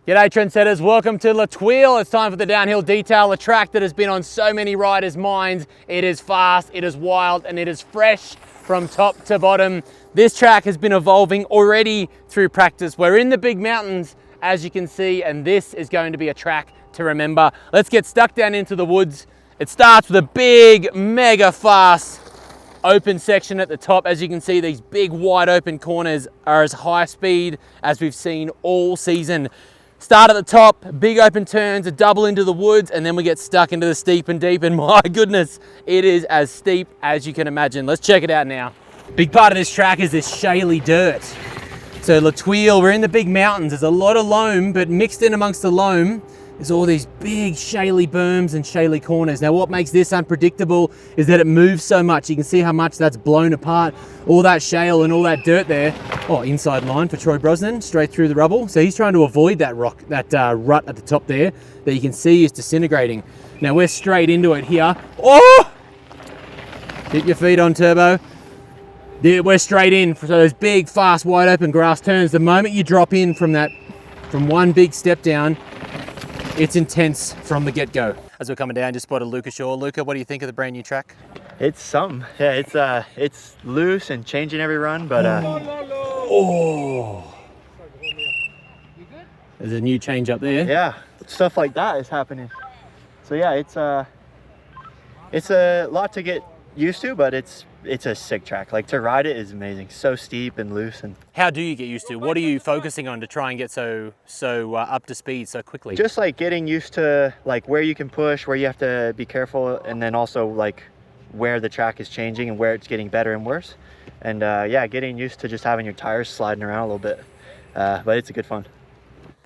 G'day trendsetters, welcome to Thuile. It's time for the downhill detail, a track that has been on so many riders' minds. It is fast, it is wild, and it is fresh from top to bottom. This track has been evolving already through practice. We're in the big mountains, as you can see, and this is going to be a track to remember. Let's get stuck down into the woods. It starts with a big, mega fast open section at the top. As you can see, these big wide open corners are as high speed as we've seen all season. Start at the top, big open turns, a double into the woods, and then we get stuck into the steep and deep, and my goodness, it is as steep as you can imagine. Let's check it out now. Big part of this track is this shaly dirt. So Thuile, we're in the big mountains. There's a lot of loam, but mixed in amongst the loam is all these big shaly berms and shaly corners. Now what makes this unpredictable is that it moves so much. You can see how much that's blown apart. All that shale and all that dirt there. Oh, inside line for Troy Brosnan, straight through the rubble. So he's trying to avoid that rock, that rut at the top there that you can see is disintegrating. Now we're straight into it here. Oh! Keep your feet on, Turbo. We're straight in for those big, fast, wide open grass turns. The moment you drop in from one big step down, it's intense from the get-go. As we're coming down, just spotted Luca Shaw. Luca, what do you think of the brand new track? It's something. Yeah, it's loose and changing every run, but oh, there's a new change up there. Yeah, stuff like that is happening. So yeah, it's a lot to get used to, but it's a sick track. Like, to ride it is amazing. So steep and loose. And how do you get used to? What are you focusing on to try and get so up to speed so quickly? Just like getting used to like where you can push, where you have to be careful, and then also like where the track is changing and where it's getting better and worse. And yeah, getting used to just having your tires sliding around a little bit. But it's a good fun.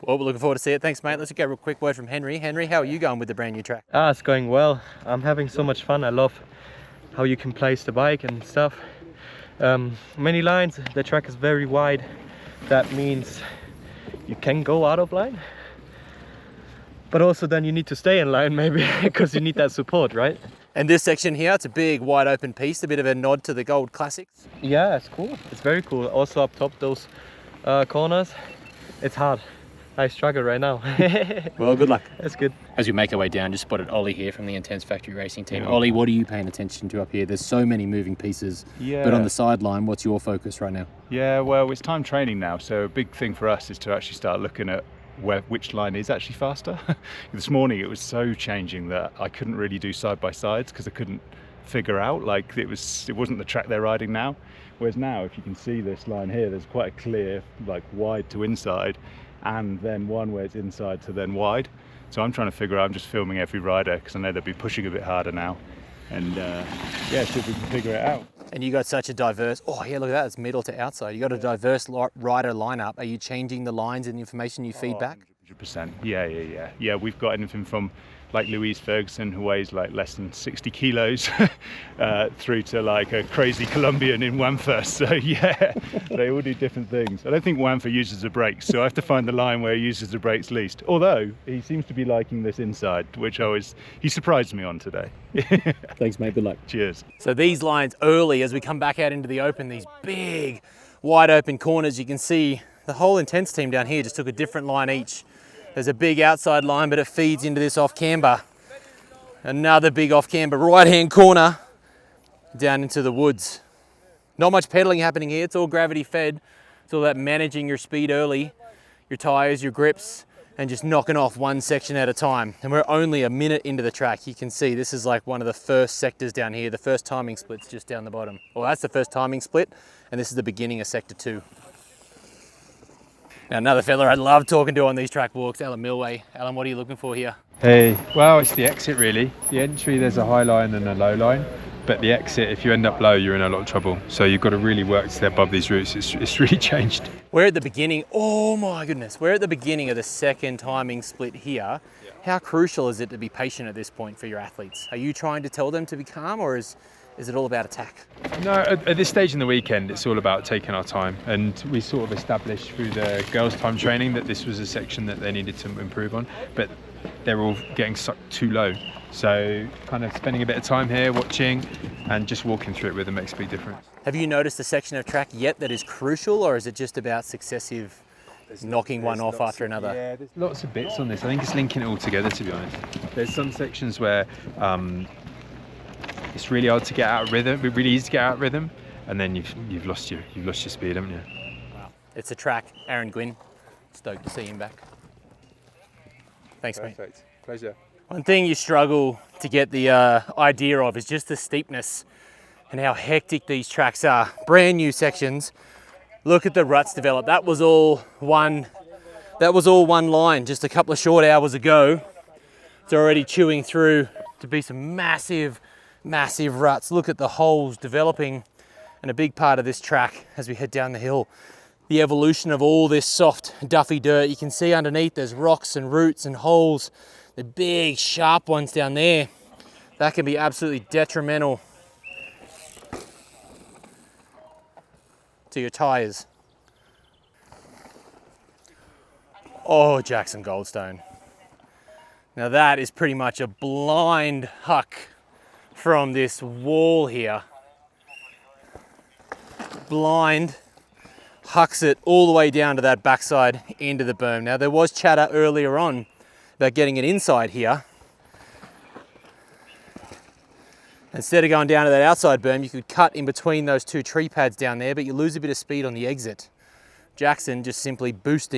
Well, we're looking forward to see it. Thanks, mate. Let's get a real quick word from Henry. Henry, how are you going with the brand new track? It's going well. I'm having so much fun. I love how you can place the bike and stuff. Many lines, the track is very wide. That means you can go out of line, but also then you need to stay in line maybe because you need that support, right? And this section here, it's a big wide open piece, a bit of a nod to the Gold Classics. Yeah, it's cool. It's very cool. Also up top, those corners, it's hard. I struggle right now. Well, good luck. That's good. As we make our way down, just spotted Ollie here from the Intense Factory Racing team. Yeah. Ollie, what are you paying attention to up here? There's so many moving pieces, but on the sideline, what's your focus right now? Yeah, well, it's time training now, so a big thing for us is to actually start looking at which line is actually faster. This morning it was so changing that I couldn't really do side-by-sides because I couldn't figure out, like, it wasn't the track they're riding now. Whereas now, if you can see this line here, there's quite a clear, like, wide to inside, and then one where it's inside to then wide. So I'm trying to figure out, I'm just filming every rider because I know they'll be pushing a bit harder now. And yeah, see if we can figure it out. And you got such a diverse, oh yeah, look at that, it's middle to outside. You got a diverse rider lineup. Are you changing the lines and the information you feed back? 100%, yeah. We've got anything from like Louise Ferguson, who weighs like less than 60 kilos, through to like a crazy Colombian in Wanfa. So yeah, they all do different things. I don't think Wanfa uses the brakes, so I have to find the line where he uses the brakes least. Although he seems to be liking this inside, which he surprised me on today. Thanks, mate, good luck. Cheers. So these lines early, as we come back out into the open, these big wide open corners, you can see the whole Intense team down here just took a different line each. There's a big outside line, but it feeds into this off camber. Another big off camber, right-hand corner, down into the woods. Not much pedaling happening here. It's all gravity fed. It's all about managing your speed early, your tires, your grips, and just knocking off one section at a time. And we're only a minute into the track. You can see this is like one of the first sectors down here. The first timing split's just down the bottom. Well, that's the first timing split, and this is the beginning of sector 2. Now, another fella I love talking to on these track walks, Alan Milway. Alan, what are you looking for here? Hey, well, it's the exit really. The entry, there's a high line and a low line, but the exit, if you end up low, you're in a lot of trouble. So you've got to really work to step above these routes. It's really changed. We're at the beginning, oh my goodness, we're at the beginning of the second timing split here. Yeah. How crucial is it to be patient at this point for your athletes? Are you trying to tell them to be calm, or is it all about attack? No, at this stage in the weekend, it's all about taking our time. And we sort of established through the girls' time training that this was a section that they needed to improve on, but they're all getting sucked too low. So kind of spending a bit of time here, watching, and just walking through it with them makes a big difference. Have you noticed a section of track yet that is crucial, or is it just about successive knocking one off after another. Yeah, there's lots of bits on this. I think it's linking it all together, to be honest. There's some sections where it's really hard to get out of rhythm, really easy to get out of rhythm, and then you've lost your speed, haven't you? Wow. It's a track. Aaron Gwynn, stoked to see him back. Thanks, mate. Perfect. Pleasure. One thing you struggle to get the idea of is just the steepness and how hectic these tracks are. Brand new sections. Look at the ruts develop. That was all one line just a couple of short hours ago. It's already chewing through to be some massive, massive ruts. Look at the holes developing, and a big part of this track as we head down the hill, the evolution of all this soft, duffy dirt. You can see underneath there's rocks and roots and holes. The big, sharp ones down there, that can be absolutely detrimental to your tires. Oh, Jackson Goldstone. Now that is pretty much a blind huck from this wall here. Blind hucks it all the way down to that backside into the berm. Now there was chatter earlier on about getting it inside here. Instead of going down to that outside berm, you could cut in between those two tree pads down there, but you lose a bit of speed on the exit. Jackson just simply boost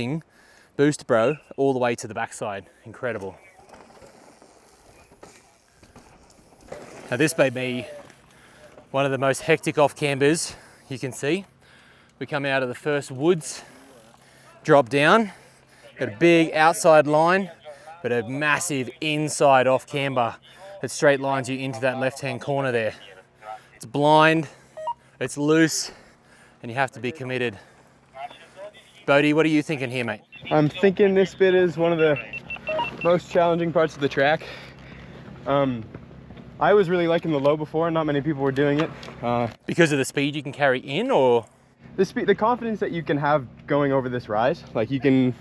bro, all the way to the backside. Incredible. Now this may be one of the most hectic off cambers you can see. We come out of the first woods, drop down, got a big outside line, but a massive inside off camber that straight lines you into that left-hand corner there. It's blind, it's loose, and you have to be committed. Bodie, what are you thinking here, mate? I'm thinking this bit is one of the most challenging parts of the track. I was really liking the low before, not many people were doing it. Because of the speed you can carry in, or? The confidence that you can have going over this rise. Like, you can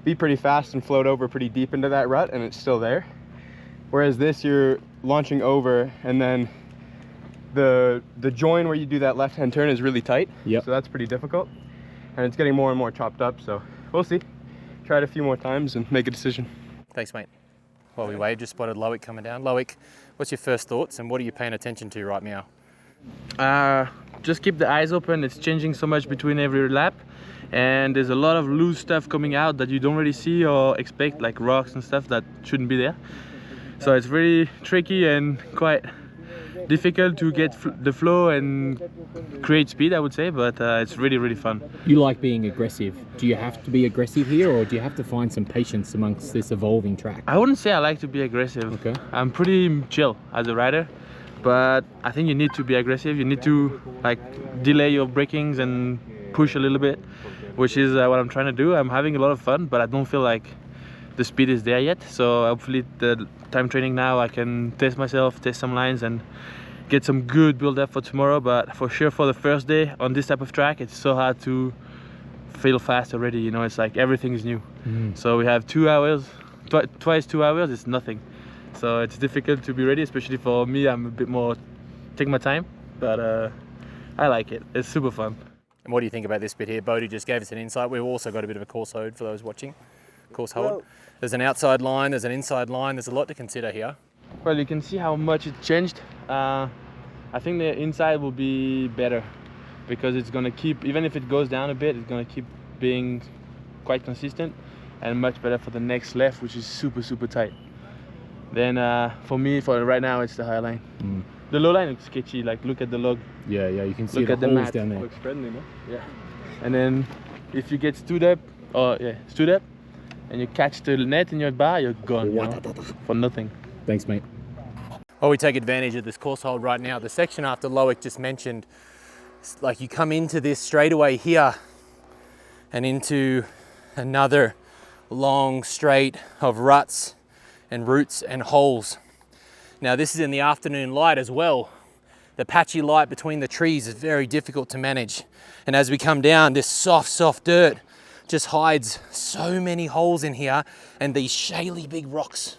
be pretty fast and float over pretty deep into that rut and it's still there. Whereas this, you're launching over, and then the join where you do that left-hand turn is really tight. Yep. So that's pretty difficult. And it's getting more and more chopped up, so we'll see. Try it a few more times and make a decision. Thanks, mate. While we wait, just spotted Loic coming down. Loic, what's your first thoughts and what are you paying attention to right now? Just keep the eyes open. It's changing so much between every lap, and there's a lot of loose stuff coming out that you don't really see or expect, like rocks and stuff that shouldn't be there. So it's really tricky and quite difficult to get the flow and create speed, I would say, but it's really, really fun. You like being aggressive. Do you have to be aggressive here, or do you have to find some patience amongst this evolving track? I wouldn't say I like to be aggressive. Okay. I'm pretty chill as a rider, but I think you need to be aggressive. You need to like delay your brakings and push a little bit, which is what I'm trying to do. I'm having a lot of fun, but I don't feel like the speed is there yet. So hopefully the time training now I can test myself, test some lines and get some good build up for tomorrow. But for sure for the first day on this type of track, it's so hard to feel fast already, you know. It's like everything is new. So we have 2 hours, twice 2 hours, it's nothing. So it's difficult to be ready, especially for me. I'm a bit more take my time, but I like it. It's super fun. And what do you think about this bit here? Bodie just gave us an insight. We've also got a bit of a course hold for those watching. Course hold. There's an outside line, there's an inside line, there's a lot to consider here. Well, you can see how much it changed. I think the inside will be better because it's gonna keep, even if it goes down a bit, it's gonna keep being quite consistent and much better for the next left, which is super, super tight. Then for me, for right now, it's the high line. The low line looks sketchy, like look at the log. Yeah, you can see Look the at the holes mat. down there. Looks friendly, no? Yeah. And then if you get stood up, and you catch the net in your bar, you're gone, you know, for nothing. Thanks, mate. Well, we take advantage of this course hold right now. The section after Loic just mentioned, it's like you come into this straightaway here and into another long straight of ruts and roots and holes. Now this is in the afternoon light as well. The patchy light between the trees is very difficult to manage. And as we come down, this soft dirt just hides so many holes in here, and these shaly big rocks.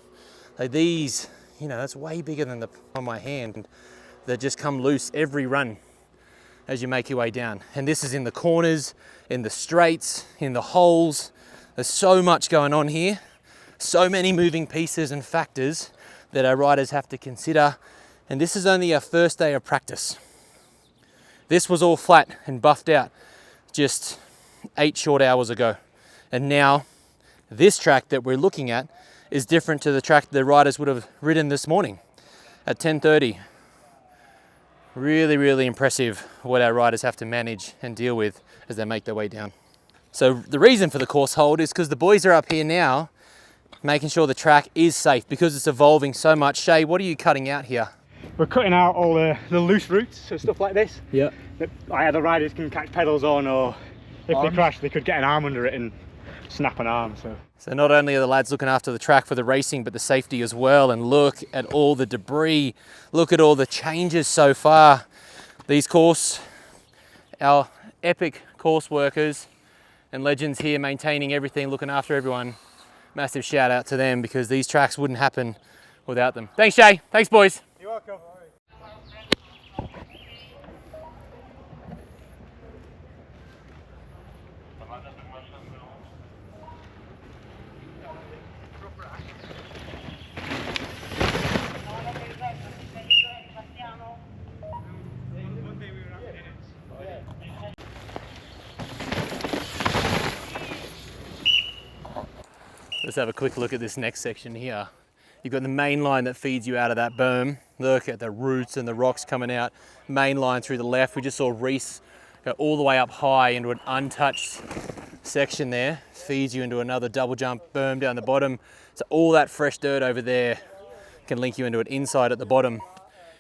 Like these, you know, that's way bigger than the on my hand. That just come loose every run. as you make your way down. And this is in the corners, in the straights, in the holes. There's so much going on here, so many moving pieces and factors that our riders have to consider. And this is only our first day of practice. This was all flat and buffed out just 8 short hours ago. And now this track that we're looking at is different to the track the riders would have ridden this morning at 10:30. Really, really impressive what our riders have to manage and deal with as they make their way down. So the reason for the course hold is because the boys are up here now making sure the track is safe because it's evolving so much. Shay, what are you cutting out here? We're cutting out all the loose roots, so stuff like this. Yeah. That either riders can catch pedals on, or if they crash, they could get an arm under it and snap an arm. So not only are the lads looking after the track for the racing, but the safety as well. And look at all the debris. Look at all the changes so far. Our epic course workers and legends here maintaining everything, looking after everyone. Massive shout out to them because these tracks wouldn't happen without them. Thanks, Shay. Thanks, boys. You're welcome. Let's have a quick look at this next section here. You've got the main line that feeds you out of that berm. Look at the roots and the rocks coming out. Main line through the left. We just saw Reese go all the way up high into an untouched section there. Feeds you into another double jump berm down the bottom. So all that fresh dirt over there can link you into an inside at the bottom.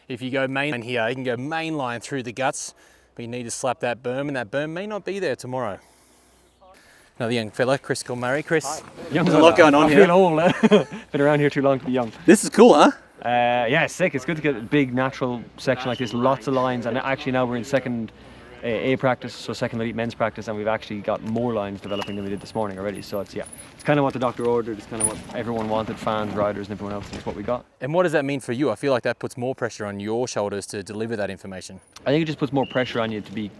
If you go main line here, you can go main line through the guts, but you need to slap that berm, and that berm may not be there tomorrow. Another young fella, Chris Kilmurray. Chris, there's a lot going on here. I feel old. Been around here too long to be young. This is cool, huh? Yeah, it's sick. It's good to get a big natural section like this. Lots of lines, and actually now we're in second A practice, so second elite men's practice, and we've actually got more lines developing than we did this morning already. So it's kind of what the doctor ordered. It's kind of what everyone wanted, fans, riders, and everyone else. It's what we got. And what does that mean for you? I feel like that puts more pressure on your shoulders to deliver that information. I think it just puts more pressure on you to be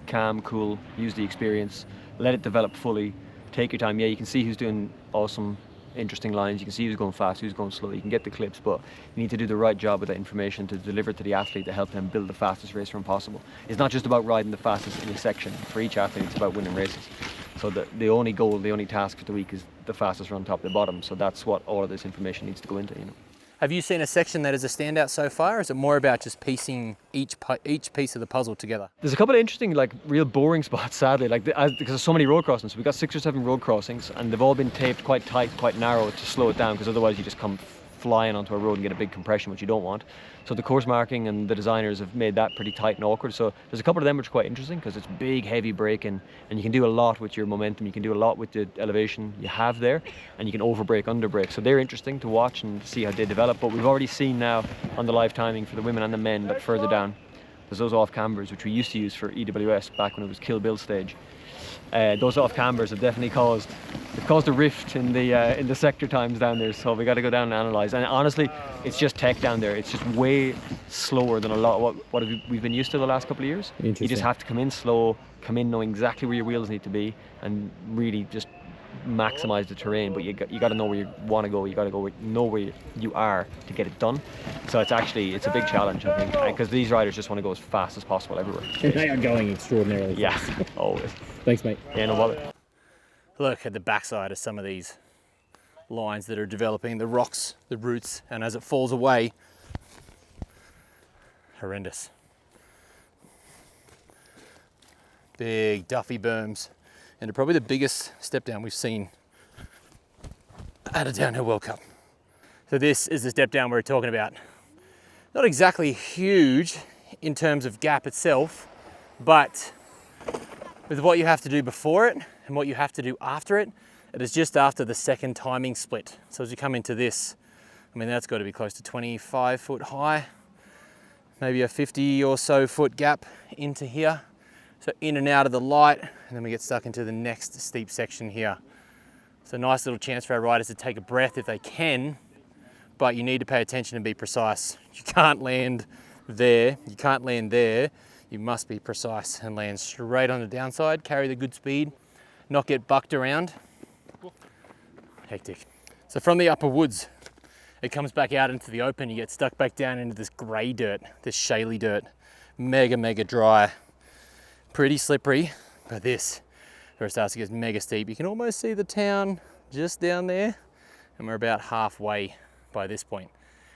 calm, cool, use the experience, let it develop fully, take your time. Yeah, you can see who's doing awesome, interesting lines. You can see who's going fast, who's going slow. You can get the clips, but you need to do the right job with that information to deliver it to the athlete to help them build the fastest race run possible. It's not just about riding the fastest in a section. For each athlete, it's about winning races. So the only goal, the only task for the week is the fastest run top to bottom. So that's what all of this information needs to go into, you know. Have you seen a section that is a standout so far, or is it more about just piecing each piece of the puzzle together? There's a couple of interesting, like real boring spots, sadly, because there's so many road crossings. We've got 6 or 7 road crossings, and they've all been taped quite tight, quite narrow to slow it down, because otherwise you just come flying onto a road and get a big compression, which you don't want. So the course marking and the designers have made that pretty tight and awkward. So there's a couple of them which are quite interesting because it's big, heavy braking, and you can do a lot with your momentum. You can do a lot with the elevation you have there, and you can over brake, under brake. So they're interesting to watch and see how they develop. But we've already seen now on the live timing for the women and the men that further down, there's those off cambers which we used to use for EWS back when it was Kill Bill stage. Those off cambers have definitely caused a rift in the sector times down there, so we got to go down and analyze. And honestly, it's just tech down there. It's just way slower than a lot of what we've been used to the last couple of years. You just have to come in slow, come in knowing exactly where your wheels need to be, and really just maximize the terrain. But you got to know where you want to go. You got to know where you are to get it done. So it's a big challenge, I think, because these riders just want to go as fast as possible everywhere. And they are going extraordinarily fast. Yeah, always. Thanks, mate. Yeah, no bother. Look at the backside of some of these lines that are developing, the rocks, the roots, and as it falls away, horrendous. Big Duffy berms, and probably the biggest step down we've seen at a downhill World Cup. So this is the step down we're talking about. Not exactly huge in terms of gap itself, but with what you have to do before it and what you have to do after it, it is just after the second timing split. So as you come into this, I mean, that's got to be close to 25 foot high, maybe a 50 or so foot gap into here. So in and out of the light, and then we get stuck into the next steep section here. It's a nice little chance for our riders to take a breath if they can, but you need to pay attention and be precise. You can't land there, you can't land there. you must be precise and land straight on the downside, carry the good speed, not get bucked around. Hectic. So from the upper woods, it comes back out into the open, you get stuck back down into this grey dirt, this shaly dirt. Mega dry, pretty slippery, but this, where it starts to get mega steep, you can almost see the town just down there, and we're about halfway by this point.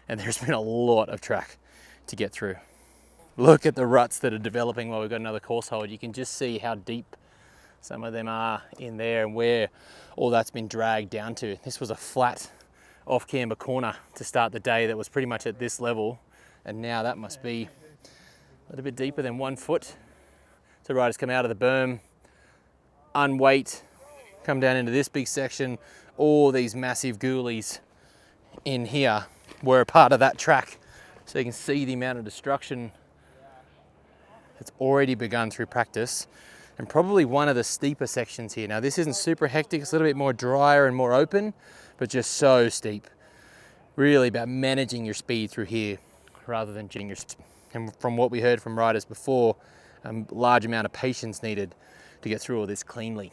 And there's been a lot of track to get through. Look at the ruts that are developing while we've got another course hold. You can just see how deep some of them are in there and where all that's been dragged down to. This was a flat off camber corner to start the day that was pretty much at this level, and now that must be a little bit deeper than 1 foot. So riders come out of the berm, unweight, come down into this big section. All these massive ghoulies in here were a part of that track. So you can see the amount of destruction that's already begun through practice, and probably one of the steeper sections here. Now this isn't super hectic, it's a little bit more drier and more open, but just so steep. Really about managing your speed through here rather than getting your speed. And from what we heard from riders before, a large amount of patience needed to get through all this cleanly.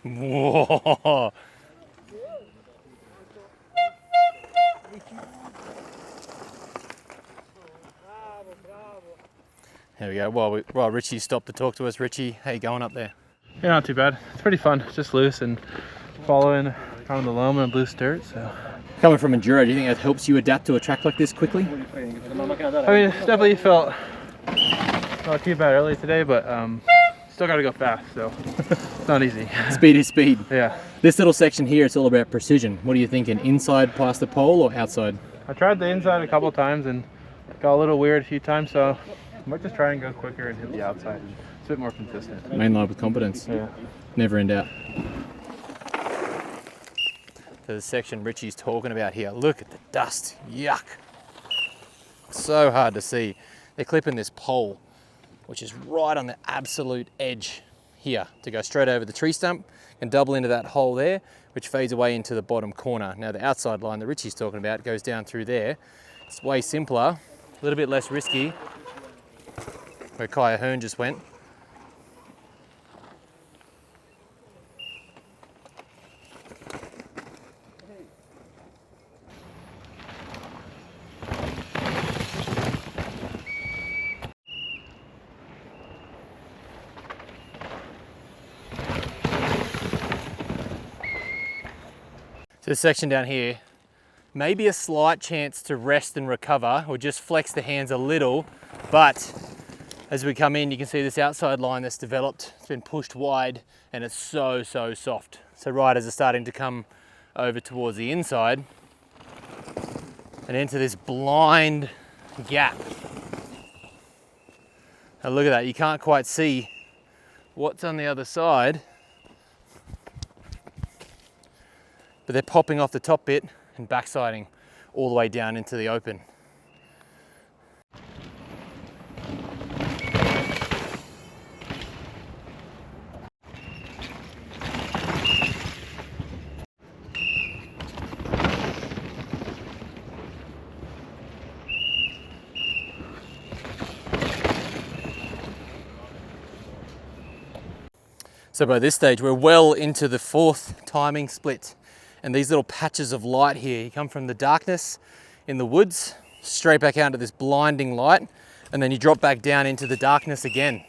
Whoa. There we go. While Richie stopped to talk to us. Richie, how you going up there? Yeah, not too bad. It's pretty fun. It's just loose and following around the loam and loose dirt. So Coming from Enduro, do you think that helps you adapt to a track like this quickly? I mean, it definitely felt not too bad early today, but still got to go fast, so it's not easy. Speed is speed. Yeah. This little section here, it's all about precision. What are you thinking? Inside past the pole or outside? I tried the inside a couple times and got a little weird a few times, so I might just try and go quicker and hit the outside. It's a bit more consistent. Mainline with confidence. Yeah. Never in doubt. To the section Richie's talking about here. Look at the dust. Yuck. So hard to see. They're clipping this pole, which is right on the absolute edge here to go straight over the tree stump and double into that hole there, which fades away into the bottom corner. Now the outside line that Richie's talking about goes down through there. It's way simpler, a little bit less risky, where Kaya Hearn just went. So this section down here, maybe a slight chance to rest and recover or just flex the hands a little, but as we come in, you can see this outside line that's developed. It's been pushed wide and it's so soft. So riders are starting to come over towards the inside and into this blind gap. Now look at that, you can't quite see what's on the other side, but they're popping off the top bit and backsiding all the way down into the open. So by this stage, we're well into the fourth timing split. And these little patches of light here, you come from the darkness in the woods, straight back out to this blinding light, and then you drop back down into the darkness again.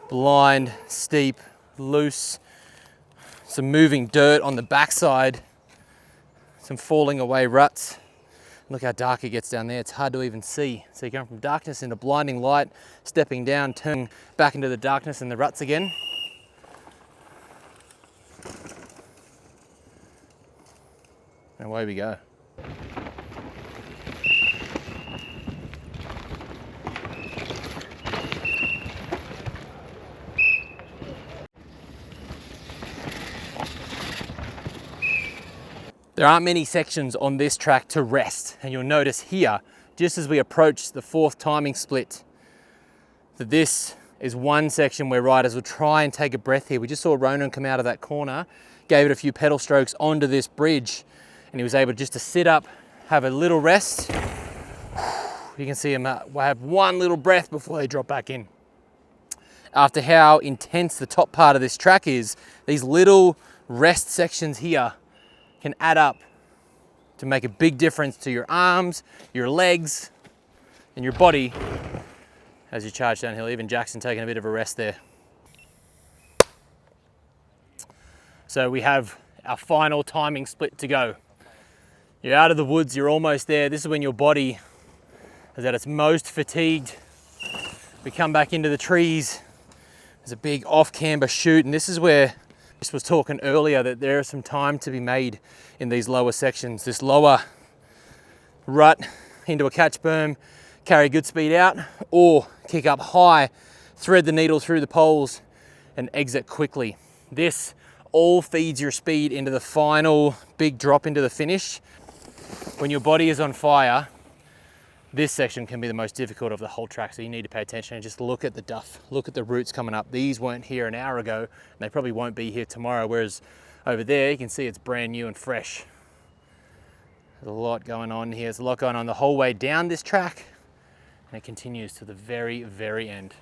Blind, steep, loose, some moving dirt on the backside, some falling away ruts. Look how dark it gets down there. It's hard to even see. So you're going from darkness into blinding light, stepping down, turning back into the darkness and the ruts again. And away we go. There aren't many sections on this track to rest, and you'll notice here, just as we approach the 4th timing split, that this is one section where riders will try and take a breath here. We just saw Ronan come out of that corner, gave it a few pedal strokes onto this bridge, and he was able just to sit up, have a little rest. You can see him have one little breath before they drop back in. After how intense the top part of this track is, these little rest sections here can add up to make a big difference to your arms, your legs, and your body as you charge downhill. Even Jackson taking a bit of a rest there. So we have our final timing split to go. You're out of the woods, you're almost there. This is when your body is at its most fatigued. We come back into the trees. There's a big off-camber chute, and this is where I was talking earlier that there is some time to be made in these lower sections. This lower rut into a catch berm, carry good speed out, or kick up high, thread the needle through the poles and exit quickly. This all feeds your speed into the final big drop into the finish. When your body is on fire, this section can be the most difficult of the whole track, so you need to pay attention and just look at the duff, look at the roots coming up. These weren't here an hour ago, and they probably won't be here tomorrow, whereas over there you can see it's brand new and fresh. There's a lot going on here. There's a lot going on the whole way down this track, and it continues to the very, very end.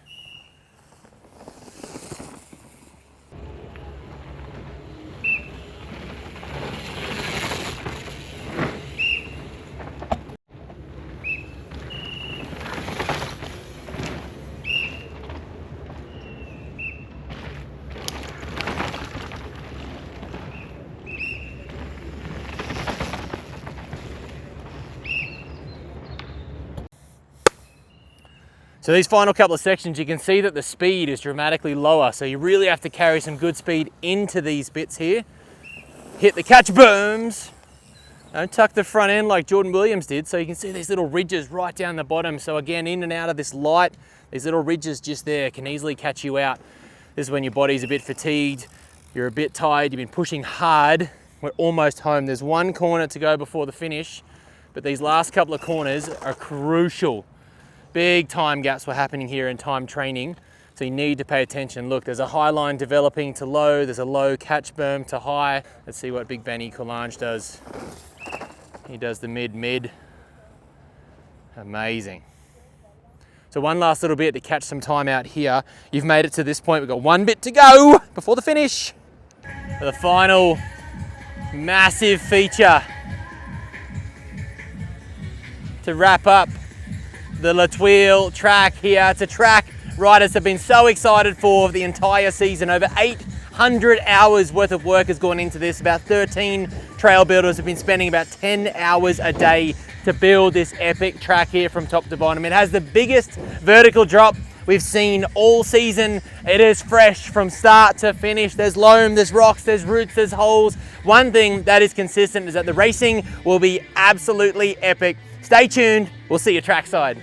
So these final couple of sections, you can see that the speed is dramatically lower. So you really have to carry some good speed into these bits here. Hit the catch berms. Don't tuck the front end like Jordan Williams did. So you can see these little ridges right down the bottom. So again, in and out of this light, these little ridges just there can easily catch you out. This is when your body's a bit fatigued, you're a bit tired, you've been pushing hard. We're almost home. There's one corner to go before the finish, but these last couple of corners are crucial. Big time gaps were happening here in time training, so you need to pay attention. Look, there's a high line developing to low, there's a low catch berm to high. Let's see what Big Benny Coulange does. He does the mid-mid. Amazing. So one last little bit to catch some time out here. You've made it to this point. We've got one bit to go before the finish. For the final massive feature to wrap up the Thuile track here. It's a track riders have been so excited for the entire season. Over 800 hours worth of work has gone into this. About 13 trail builders have been spending about 10 hours a day to build this epic track here from top to bottom. It has the biggest vertical drop we've seen all season. It is fresh from start to finish. There's loam, there's rocks, there's roots, there's holes. One thing that is consistent is that the racing will be absolutely epic. Stay tuned, we'll see you trackside.